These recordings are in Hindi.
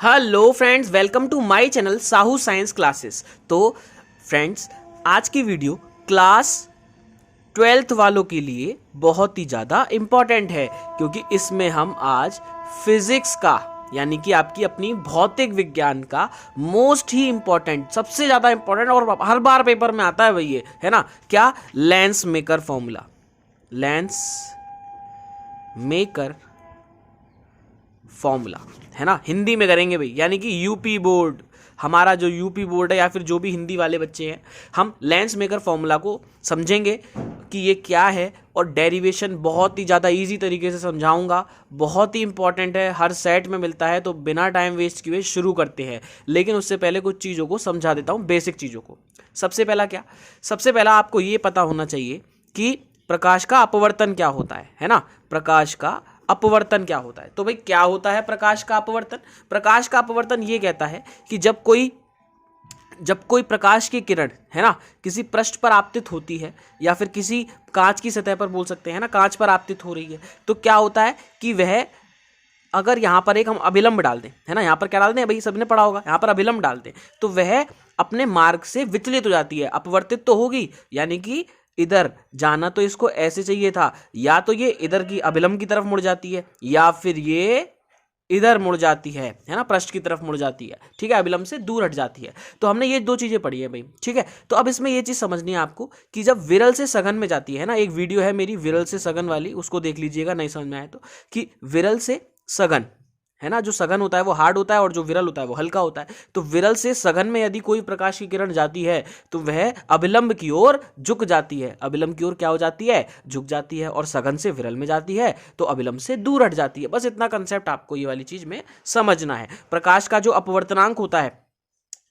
Hello friends, welcome to my channel Sahu science classes. तो फ्रेंड्स, आज की वीडियो क्लास 12th वालों के लिए बहुत ही ज़्यादा इम्पॉर्टेंट है, क्योंकि इसमें हम आज फिजिक्स का यानी कि आपकी अपनी भौतिक विज्ञान का मोस्ट ही इम्पॉर्टेंट, सबसे ज़्यादा इम्पॉर्टेंट और हर बार पेपर में आता है वही है ना, क्या? Lens maker formula. Lens maker formula है ना, हिंदी में करेंगे भाई, यानी कि यूपी बोर्ड, हमारा जो यूपी बोर्ड है या फिर जो भी हिंदी वाले बच्चे हैं, हम लेंस मेकर फॉर्मूला को समझेंगे कि ये क्या है, और डेरिवेशन बहुत ही ज़्यादा इजी तरीके से समझाऊंगा। बहुत ही इंपॉर्टेंट है, हर सेट में मिलता है। तो बिना टाइम वेस्ट किए शुरू करते हैं, लेकिन उससे पहले कुछ चीज़ों को समझा देता हूँ, बेसिक चीज़ों को। सबसे पहला क्या? सबसे पहला आपको ये पता होना चाहिए कि प्रकाश का अपवर्तन क्या होता है ना। प्रकाश का अपवर्तन क्या होता है? तो भाई क्या होता है प्रकाश का अपवर्तन? प्रकाश का अपवर्तन ये कहता है कि जब कोई प्रकाश की किरण है ना किसी पृष्ठ पर आपतित होती है, या फिर किसी कांच की सतह पर, बोल सकते हैं ना, कांच पर आपतित हो रही है, तो क्या होता है कि वह, अगर यहाँ पर एक हम अभिलंब डाल दें, है ना, यहाँ पर क्या डाल दें भाई, सबने पढ़ा होगा, यहाँ पर अभिलंब डाल दें, तो वह अपने मार्ग से विचलित हो जाती है, अपवर्तित तो होगी, यानी कि इधर जाना तो इसको ऐसे चाहिए था, या तो ये इधर की अभिलंब की तरफ मुड़ जाती है, या फिर ये इधर मुड़ जाती है ना, पृष्ठ की तरफ मुड़ जाती है, ठीक है, अभिलंब से दूर हट जाती है। तो हमने ये दो चीजें पढ़ी है भाई, ठीक है। तो अब इसमें ये चीज समझनी है आपको कि जब विरल से सघन में जाती है ना, एक वीडियो है मेरी विरल से सघन वाली, उसको देख लीजिएगा, नहीं समझ में आए तो, कि विरल से सघन है ना, जो सघन होता है वो हार्ड होता है और जो विरल होता है वो हल्का होता है। तो विरल से सघन में यदि कोई प्रकाश की किरण जाती है तो वह अभिलंब की ओर झुक जाती है, अभिलंब की ओर क्या हो जाती है? झुक जाती है, और सघन से विरल में जाती है तो अभिलंब से दूर हट जाती है। बस इतना कंसेप्ट आपको ये वाली चीज में समझना है। प्रकाश का जो अपवर्तनांक होता है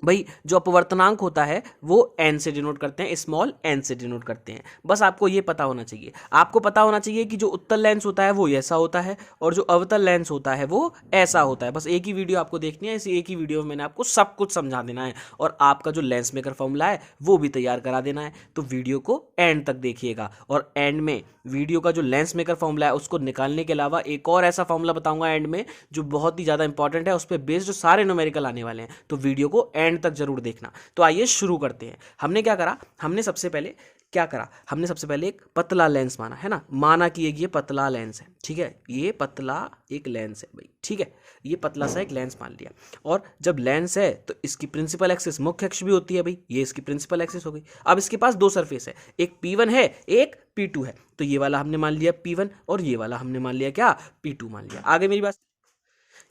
भाई, जो अपवर्तनांक होता है वो n से डिनोट करते हैं, स्मॉल n से डिनोट करते हैं। बस आपको ये पता होना चाहिए। आपको पता होना चाहिए कि जो उत्तल लेंस होता है वो ऐसा होता है, और जो अवतल लेंस होता है वो ऐसा होता है। बस एक ही वीडियो आपको देखनी है, इसी एक ही वीडियो में मैंने आपको सब कुछ समझा देना है, और आपका जो लेंस मेकर फॉर्मूला है वो भी तैयार करा देना है। तो वीडियो को एंड तक देखिएगा, और एंड में वीडियो का जो लेंस मेकर फॉर्मूला है उसको निकालने के अलावा एक और ऐसा फॉर्मूला बताऊंगा एंड में, जो बहुत ही ज़्यादा इंपॉर्टेंट है, उस पर बेस्ड जो सारे न्यूमेरिकल आने वाले हैं। तो वीडियो को एंड तक जरूर देखना। तो आइए शुरू करते हैं। हमने क्या करा? हमने सबसे पहले एक पतला लेंस माना, है ना, माना कि ये पतला लेंस है, ठीक है, ये पतला एक लेंस है भाई, ठीक है, ये पतला सा एक लेंस मान लिया। और जब लेंस है तो इसकी प्रिंसिपल एक्सिस मुख्य अक्ष भी होती है भाई, ये इसकी प्रिंसिपल एक्सिस हो गई। अब इसके पास दो सरफेस है, एक P1 है, एक P2 है। तो ये वाला हमने मान लिया P1, और ये वाला हमने मान लिया क्या? P2 मान लिया। आगे मेरी बात,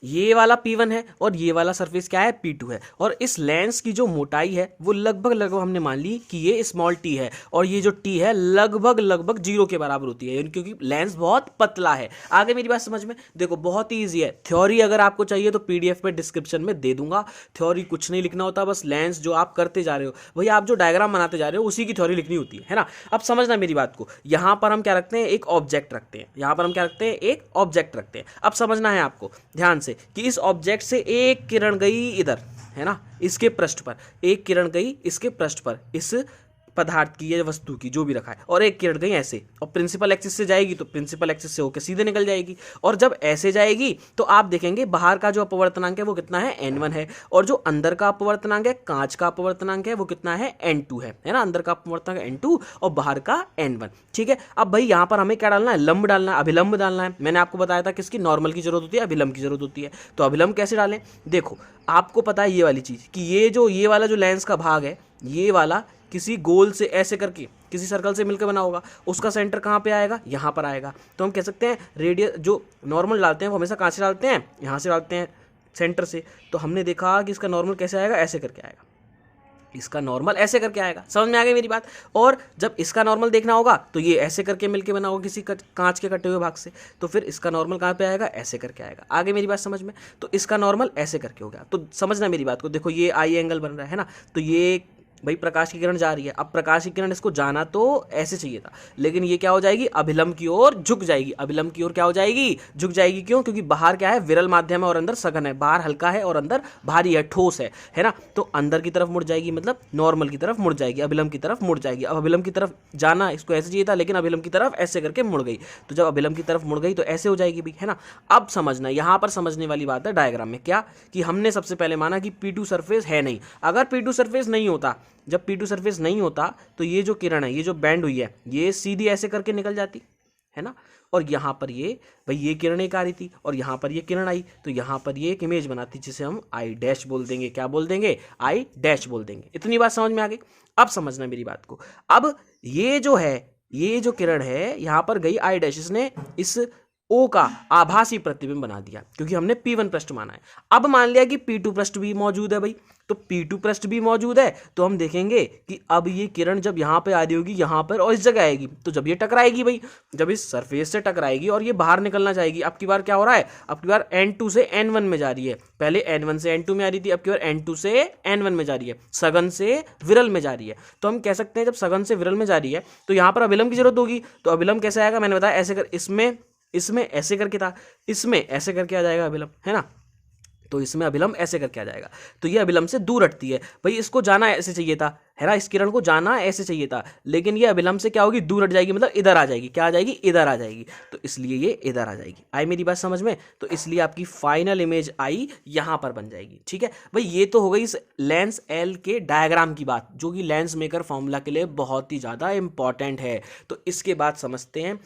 ये वाला P1 है और ये वाला सरफेस क्या है? P2 है। और इस लेंस की जो मोटाई है वो लगभग हमने मान ली कि ये स्मॉल t है, और ये जो t है लगभग 0 के बराबर होती है, क्योंकि लेंस बहुत पतला है। आगे मेरी बात समझ में? देखो बहुत ही ईजी है। थ्योरी अगर आपको चाहिए तो PDF में डिस्क्रिप्शन में दे दूंगा। थ्योरी कुछ नहीं लिखना होता, बस लेंस जो आप करते जा रहे हो, वही आप जो डायग्राम बनाते जा रहे हो उसी की थ्योरी लिखनी होती है ना। अब समझना मेरी बात को, यहाँ पर हम क्या रखते हैं? एक ऑब्जेक्ट रखते हैं। यहाँ पर हम क्या रखते हैं? एक ऑब्जेक्ट रखते हैं। अब समझना है आपको ध्यान से कि इस ऑब्जेक्ट से एक किरण गई इधर, है ना, इसके पृष्ठ पर, एक किरण गई इसके पृष्ठ पर, इस पदार्थ की या वस्तु की जो भी रखा है, और एक किरण गई ऐसे, और प्रिंसिपल एक्सिस से जाएगी तो प्रिंसिपल एक्सिस से होकर सीधे निकल जाएगी। और जब ऐसे जाएगी तो आप देखेंगे बाहर का जो अपवर्तनांक है वो कितना है? n1 है, और जो अंदर का अपवर्तनांक है, कांच का अपवर्तनांक है, वो कितना है? n2 है ना, अंदर का अपवर्तनांक n2 और बाहर का n1, ठीक है। अब भाई यहाँ पर हमें क्या डालना है? लंब डालना है, अभिलंब डालना है। मैंने आपको बताया था किसकी नॉर्मल की जरूरत होती है, अभिलंब की जरूरत होती है। तो अभिलंब कैसे डालें? देखो आपको पता है ये वाली चीज कि ये वाला जो लेंस का भाग है, ये वाला किसी गोल से ऐसे करके किसी सर्कल से मिलकर बना होगा, उसका सेंटर कहाँ पे आएगा? यहाँ पर आएगा। तो हम कह सकते हैं रेडियस जो नॉर्मल डालते हैं वो हमेशा कहाँ से डालते हैं? यहाँ से डालते हैं, सेंटर से। तो हमने देखा कि इसका नॉर्मल कैसे आएगा? ऐसे करके आएगा, इसका नॉर्मल ऐसे करके आएगा। समझ में आ गई मेरी बात? और जब इसका नॉर्मल देखना होगा तो ये ऐसे करके मिलके बना होगा किसी कांच के कटे हुए भाग से, तो फिर इसका नॉर्मल कहाँ पे आएगा? ऐसे करके आएगा। आगे मेरी बात समझ में? तो इसका नॉर्मल ऐसे करके हो गया। तो समझना मेरी बात को, देखो ये आई एंगल बन रहा है ना, तो ये भाई प्रकाश की किरण जा रही है, अब प्रकाश की किरण इसको जाना तो ऐसे चाहिए था, लेकिन ये क्या हो जाएगी, अभिलंब की ओर झुक जाएगी, अभिलंब की ओर क्या हो जाएगी, झुक जाएगी। क्यों? क्योंकि बाहर क्या है, विरल माध्यम है और अंदर सघन है, बाहर हल्का है और अंदर भारी है, ठोस है ना, तो अंदर की तरफ मुड़ जाएगी, मतलब नॉर्मल की तरफ मुड़ जाएगी, अभिलंब की तरफ मुड़ जाएगी। अब अभिलंब की तरफ जाना इसको ऐसे चाहिए था, लेकिन अभिलंब की तरफ ऐसे करके मुड़ गई, तो जब अभिलंब की तरफ मुड़ गई तो ऐसे हो जाएगी भी, है ना। अब समझना, यहां पर समझने वाली बात है डायग्राम में क्या, कि हमने सबसे पहले माना कि P2 सरफेस है नहीं। अगर P2 सरफेस नहीं होता, जब P2 सरफेस नहीं होता तो ये जो किरण है, ये जो बैंड हुई है, ये सीधी ऐसे करके निकल जाती, है ना, और यहाँ पर ये भाई ये किरण एक आ रही थी और यहाँ पर ये किरण आई, तो यहाँ पर ये एक इमेज बनाती जिसे हम आई डैश बोल देंगे। क्या बोल देंगे? आई डैश बोल देंगे। इतनी बात समझ में आ गई? अब समझना मेरी बात को। अब ये जो है, ये जो किरण है यहाँ पर गई आई डैश, इसने इस O का आभासी प्रतिबिंब बना दिया, क्योंकि हमने P1 पृष्ठ माना है। अब मान लिया कि P2 पृष्ठ भी मौजूद है भाई, तो P2 पृष्ठ भी मौजूद है, तो हम देखेंगे कि अब ये किरण जब यहाँ पे आ रही होगी, यहाँ पर और इस जगह आएगी, तो जब ये टकराएगी भाई, जब इस सरफेस से टकराएगी और ये बाहर निकलना चाहेगी, अब की बार क्या हो रहा है, अब की बार N2 से N1 में जा रही है, पहले N1 से N2 में आ रही थी, अब की बार N2 से N1 में जा रही है, सघन से विरल में जा रही है। तो हम कह सकते हैं जब सघन से विरल में जा रही है तो यहाँ पर अभिलंब की जरूरत होगी, तो अभिलंब कैसे आएगा, मैंने बताया ऐसे कर, इसमें ऐसे करके था, इसमें ऐसे करके आ जाएगा अभिलंब, है ना, तो इसमें अभिलंब ऐसे करके आ जाएगा, तो ये अभिलंब से दूर हटती है भाई, इसको जाना ऐसे चाहिए था, है ना, इस किरण को जाना ऐसे चाहिए था, लेकिन ये अभिलंब से क्या होगी, दूर हट जाएगी, मतलब इधर आ जाएगी। क्या आ जाएगी? इधर आ जाएगी, तो इसलिए ये इधर आ जाएगी। आई मेरी बात समझ में? तो इसलिए आपकी फाइनल इमेज आई यहां पर बन जाएगी। ठीक है भाई, ये तो हो गई इस लेंस एल के डायग्राम की बात, जो कि लेंस मेकर फॉर्मूला के लिए बहुत ही ज्यादा इंपॉर्टेंट है। तो इसके बाद समझते हैं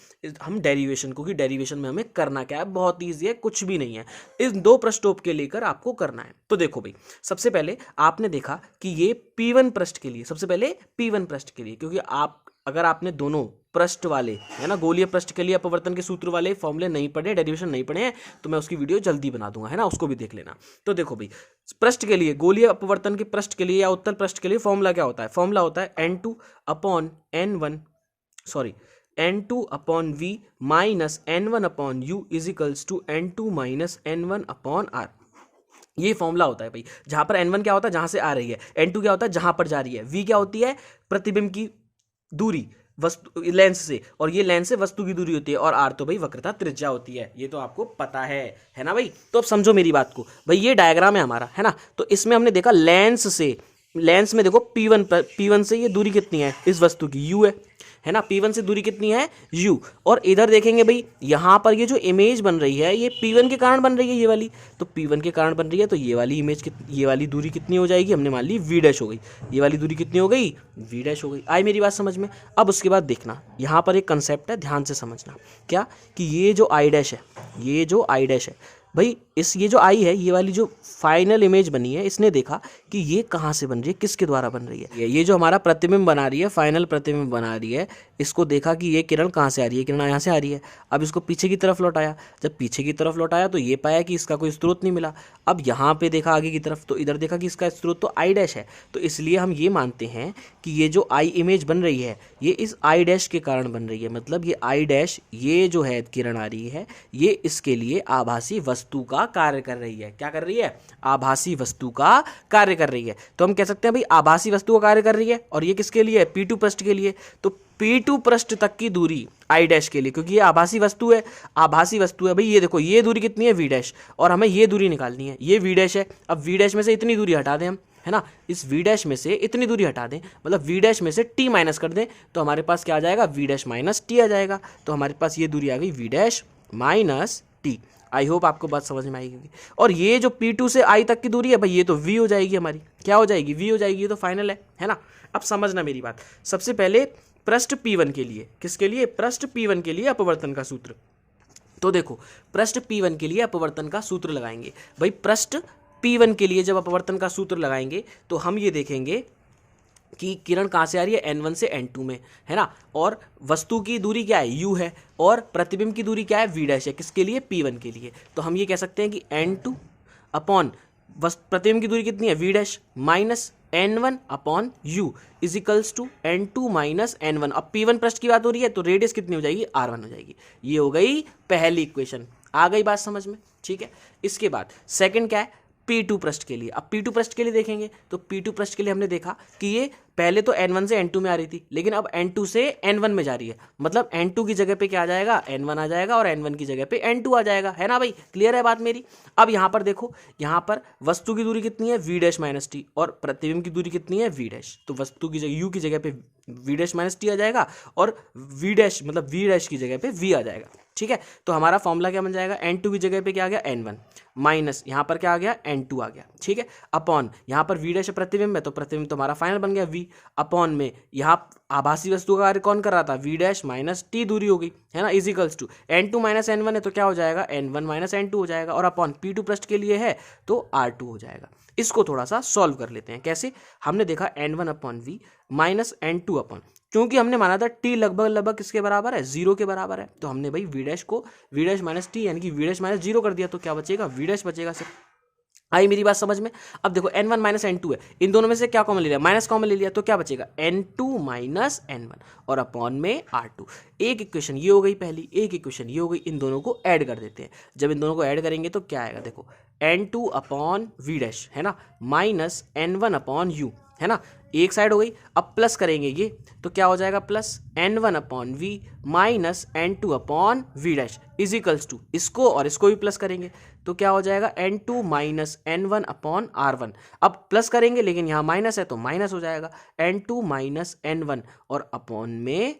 हम डेरिवेशन को, कि डेरिवेशन में हमें करना क्या है। बहुत ईजी है, कुछ भी नहीं है, इस दो पृष्ठों के लेकर आपको करना है। तो देखो भाई, सबसे पहले आपने देखा कि ये P1 पृष्ठ के लिए, सबसे पहले P1 पृष्ठ के लिए, क्योंकि अगर आपने दोनों पृष्ठ वाले, है ना, गोलीय पृष्ठ के लिए अपवर्तन के सूत्र वाले फॉर्मूले नहीं पढ़े, डेरिवेशन नहीं पढ़े हैं, तो मैं उसकी वीडियो जल्दी बना दूंगा, है ना, उसको भी देख लेना। तो देखो भाई, पृष्ठ के लिए, गोलीय अपवर्तन के पृष्ठ के लिए या उत्तल पृष्ठ के लिए फॉर्मूला क्या होता है? फॉर्मूला होता है N2 upon V minus N1 upon U is equals to N2 minus N1 upon R। ये फॉर्मूला होता है भाई, जहां पर N1 क्या होता है, जहां से आ रही है, N2 क्या होता है, जहां पर जा रही है, V क्या होती है, प्रतिबिंब की दूरी वस्तु लेंस से, और ये लेंस से वस्तु की दूरी होती है, और R तो भाई वक्रता त्रिज्या होती है। ये तो आपको पता है ना भाई। तो अब समझो मेरी बात को भाई, ये डायग्राम है हमारा, है ना, तो इसमें हमने देखा लेंस में देखो P1 से ये दूरी कितनी है, इस वस्तु की U है ना, P1 से दूरी कितनी है, U। और इधर देखेंगे भाई, यहाँ पर ये जो इमेज बन रही है ये P1 के कारण बन रही है, ये वाली, तो P1 के कारण बन रही है, तो ये वाली इमेज ये वाली दूरी कितनी हो जाएगी, हमने मान ली V डैश हो गई, ये वाली दूरी कितनी हो गई, V डैश हो गई। आई मेरी बात समझ में? अब उसके बाद देखना, यहाँ पर एक कंसेप्ट है, ध्यान से समझना, क्या कि ये जो आई डैश है भाई, ये जो आई है, ये वाली जो फाइनल इमेज बनी है, इसने देखा कि ये कहाँ से बन रही है, किसके द्वारा बन रही है, ये जो हमारा प्रतिबिंब बना रही है, फाइनल प्रतिबिंब बना रही है, इसको देखा कि ये किरण कहाँ से आ रही है, किरण यहाँ से आ रही है। अब इसको पीछे की तरफ लौटाया, जब पीछे की तरफ लौटाया तो ये पाया कि इसका कोई स्रोत नहीं मिला। अब यहाँ पे देखा आगे की तरफ, तो इधर देखा कि इसका स्रोत तो आई डैश है, तो इसलिए हम ये मानते हैं कि ये जो आई इमेज बन रही है ये इस आई डैश के कारण बन रही है, मतलब ये आई डैश, ये जो है किरण आ रही है, ये इसके लिए आभासी वस्तु का कार्य कर रही है। क्या कर रही है? आभासी वस्तु का कार्य कर रही है। तो हम कह सकते हैं भाई आभासी वस्तु का कार्य कर रही है, और ये किसके लिए है? P2 पृष्ठ के लिए। तो P2 पृष्ठ तक की दूरी आई डैश के लिए, क्योंकि ये आभासी वस्तु है भाई, ये देखो ये दूरी कितनी है, V डैश, और हमें ये दूरी निकालनी है, ये V डैश है। अब V डैश में से इतनी दूरी हटा दें हम, है ना, इस V डैश में से इतनी दूरी हटा दें, मतलब V डैश में से T माइनस कर दें, तो हमारे पास क्या आ जाएगा, V डैश माइनस T आ जाएगा। तो हमारे पास ये दूरी आ गई V dash minus T। I hope आपको बात समझ में आएगी। और ये जो P2 से I तक की दूरी है भाई, ये तो V हो जाएगी हमारी, क्या हो जाएगी, V हो जाएगी, ये तो फाइनल है ना। अब समझना मेरी बात, सबसे पहले पृष्ठ P1 के लिए, किसके लिए? पृष्ठ P1 के लिए अपवर्तन का सूत्र। तो देखो, पृष्ठ P1 के लिए अपवर्तन का सूत्र लगाएंगे भाई। पृष्ठ P1 के लिए जब अपवर्तन का सूत्र लगाएंगे तो हम ये देखेंगे कि किरण कहाँ से आ रही है, N1 से N2 में, है ना, और वस्तु की दूरी क्या है, U है, और प्रतिबिंब की दूरी क्या है, V डैश है, किसके लिए, P1 के लिए। तो हम ये कह सकते हैं कि N2 अपॉन प्रतिबिंब की दूरी कितनी है, V dash minus N1 upon U is equals to N2 minus N1। अब P1 पृष्ठ की बात हो रही है, तो रेडियस कितनी हो जाएगी, R1 हो जाएगी। ये हो गई पहली इक्वेशन। आ गई बात समझ में? ठीक है। इसके बाद सेकंड क्या है, P2 पृष्ठ के लिए। अब P2 पृष्ठ के लिए देखेंगे तो P2 पृष्ठ के लिए हमने देखा कि ये पहले तो N1 से N2 में आ रही थी, लेकिन अब N2 से N1 में जा रही है, मतलब N2 की जगह पे क्या आ जाएगा, N1 आ जाएगा, और N1 की जगह पे N2 आ जाएगा, है ना भाई, क्लियर है बात मेरी। अब यहाँ पर देखो, यहाँ पर वस्तु की दूरी कितनी है, V डैश माइनस टी, और प्रतिबिंब की दूरी कितनी है, V डैश। तो वस्तु की जगह U की जगह पे V डैश माइनस टी आ जाएगा, और V डैश मतलब V डैश की जगह पे V आ जाएगा, ठीक है। तो हमारा फॉर्मूला क्या बन जाएगा, N2 की जगह पे क्या आ गया, N1, माइनस यहाँ पर क्या आ गया, N2 आ गया, ठीक है, अपॉन यहाँ पर V डैश प्रतिबिंब है, तो प्रतिबिंब तो हमारा फाइनल बन गया V, अपॉन में यहाँ आभासी वस्तु का कार्य कौन कर रहा था, V डैश माइनस टी दूरी हो गई, है ना, इजिकल्स टू N2 माइनस N1 है तो क्या हो जाएगा, N1 माइनस N2 हो जाएगा, और अपॉन P2 पृष्ठ के लिए है तो R2 हो जाएगा। इसको थोड़ा सा सॉल्व कर लेते हैं, कैसे, हमने देखा N1 upon V minus N2 upon, क्योंकि हमने माना था T लगभग किसके बराबर है, 0 के बराबर है, तो हमने भाई V डैश को V डैश माइनस टी यानी कि V डैश माइनस 0 कर दिया, तो क्या बचेगा, V डैश बचेगा सिर्फ। आई मेरी बात समझ में। अब देखो N1 माइनस N2 है, इन दोनों में से क्या कॉमन ले लिया, माइनस कॉमन ले लिया, तो क्या बचेगा, N2 माइनस N1 और अपॉन में R2। एक इक्वेशन ये हो गई पहली, एक इक्वेशन ये हो गई, इन दोनों को ऐड कर देते हैं। जब इन दोनों को ऐड करेंगे तो क्या आएगा, देखो N2 अपॉन V डैश, है ना, माइनस N1 अपॉन U, है ना, एक साइड हो गई। अब प्लस करेंगे ये तो क्या हो जाएगा, plus N1 upon V minus N2 upon V dash equals to, इसको और इसको भी प्लस करेंगे तो क्या हो जाएगा, N2 minus N1 upon R1। अब प्लस करेंगे लेकिन यहाँ माइनस है तो माइनस हो जाएगा, N2 माइनस N1 और अपॉन में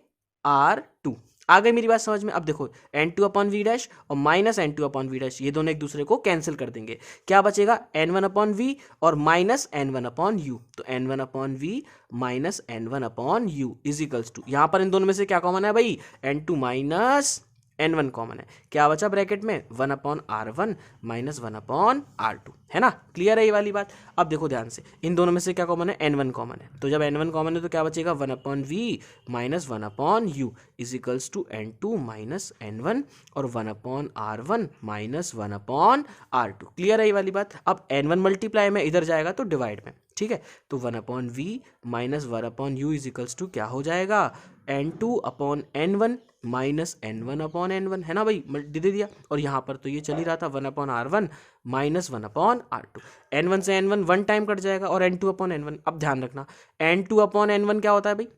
R2। आ गई मेरी बात समझ में। अब देखो N2 अपॉन V डैश और minus N2 upon V dash, ये दोनों एक दूसरे को कैंसिल कर देंगे, क्या बचेगा, N1 अपॉन V और माइनस N1 अपॉन U, तो N1 upon V minus N1 upon U equals to, यहाँ पर इन दोनों में से क्या कॉमन है भाई, N2 माइनस N1 कॉमन है, क्या बचा ब्रैकेट में, 1 upon R1 minus 1 upon R2, है ना, क्लियर है ये वाली बात। अब देखो ध्यान से, इन दोनों में से क्या कॉमन है, N1 कॉमन है, तो जब N1 कॉमन है तो क्या बचेगा, 1 upon V minus 1 upon U equals to N2 minus N1 और 1 upon R1 minus 1 upon R2, clear है ये वाली बात। अब N1 मल्टीप्लाई में इधर जाएगा तो डिवाइड में, ठीक है, तो 1 upon V minus 1 upon U equals to क्या हो जाएगा, N2 upon N1 minus N1 upon N1, है ना भाई, दे दिया, और यहाँ पर तो ये चल ही रहा था 1 upon R1 minus 1 upon R2, N1 से N1 1 टाइम कट जाएगा और N2 अपॉन N1। अब ध्यान रखना N2 अपॉन N1 क्या होता है भाई,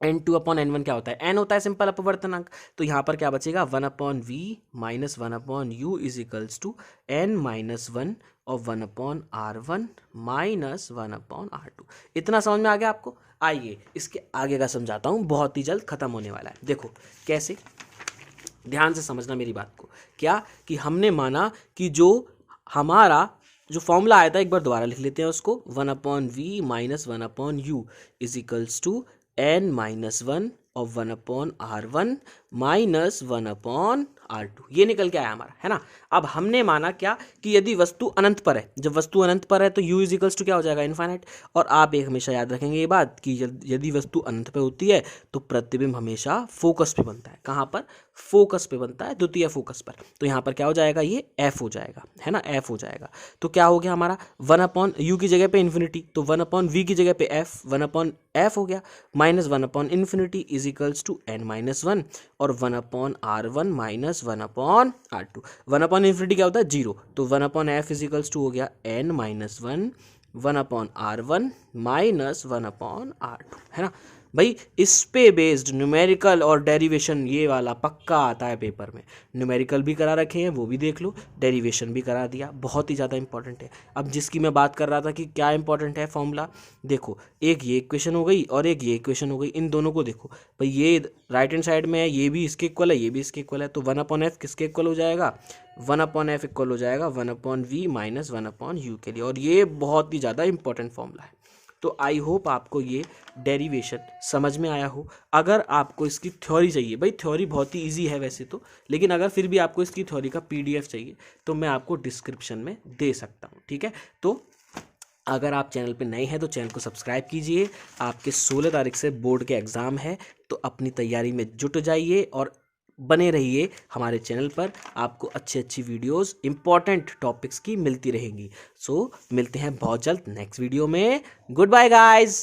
N2 अपॉन N1 क्या होता है, N होता है सिंपल अपवर्तनांक, तो यहाँ पर क्या बचेगा, 1 upon V minus 1 upon U is equals to N minus 1 और 1 upon R1 minus 1 upon R2। इतना समझ में आ गया आपको। आइए इसके आगे का समझाता हूँ, बहुत ही जल्द खत्म होने वाला है। देखो कैसे, ध्यान से समझना मेरी बात को। क्या कि हमने माना कि जो हमारा जो फॉर्मूला आया था, एक बार दोबारा लिख लेते हैं उसको, 1 upon V minus 1 upon U is equals to N minus 1 और 1 upon R1 minus 1 upon R2, ये निकल के आया हमारा, है ना। अब हमने माना क्या कि यदि वस्तु अनंत पर है, जब वस्तु अनंत पर है तो U इज इक्वल्स टू क्या हो जाएगा, इनफाइनाइट। और आप एक हमेशा याद रखेंगे ये बात कि यदि वस्तु अनंत पे होती है तो प्रतिबिंब हमेशा फोकस पे बनता है। कहाँ पर, फोकस पे बनता है, द्वितीय फोकस पर। तो यहाँ पर क्या हो जाएगा, ये F हो जाएगा, है ना, F हो जाएगा। तो क्या हो गया हमारा, 1 अपॉन U की जगह पे इन्फिनिटी, तो 1 अपॉन V की जगह पे F, 1 अपॉन F हो गया, minus 1 upon infinity is equals to N minus 1 और 1 upon R1 minus 1 upon R2। 1 upon infinity क्या होता है, 0, तो 1 upon F is equals to हो गया N minus 1 1 upon R1 minus 1 upon R2, है ना भाई। इस पे बेस्ड न्यूमेरिकल और डेरिवेशन ये वाला पक्का आता है पेपर में। न्यूमेरिकल भी करा रखे हैं, वो भी देख लो, डेरिवेशन भी करा दिया, बहुत ही ज़्यादा इंपॉर्टेंट है। अब जिसकी मैं बात कर रहा था कि क्या इंपॉर्टेंट है फॉर्मूला, देखो एक ये इक्वेशन हो गई और एक ये इक्वेशन हो गई, इन दोनों को देखो भाई, ये राइट हैंड साइड में है, ये भी इसके इक्वल है, ये भी इसके इक्वल है, तो 1 अपॉन F किसके इक्वल हो जाएगा, 1 अपॉन F इक्वल हो जाएगा 1 upon V minus 1 upon U के लिए। और ये बहुत ही ज़्यादा इंपॉर्टेंट फॉर्मूला है। तो आई होप आपको ये डेरिवेशन समझ में आया हो। अगर आपको इसकी थ्योरी चाहिए, भाई थ्योरी बहुत ही इजी है वैसे तो, लेकिन अगर फिर भी आपको इसकी थ्योरी का PDF चाहिए तो मैं आपको डिस्क्रिप्शन में दे सकता हूँ, ठीक है। तो अगर आप चैनल पे नए हैं तो चैनल को सब्सक्राइब कीजिए। आपके 16 तारीख से बोर्ड के एग्ज़ाम है, तो अपनी तैयारी में जुट जाइए और बने रहिए हमारे चैनल पर। आपको अच्छी अच्छी वीडियोस इंपॉर्टेंट टॉपिक्स की मिलती रहेंगी। सो मिलते हैं बहुत जल्द नेक्स्ट वीडियो में। Good bye guys.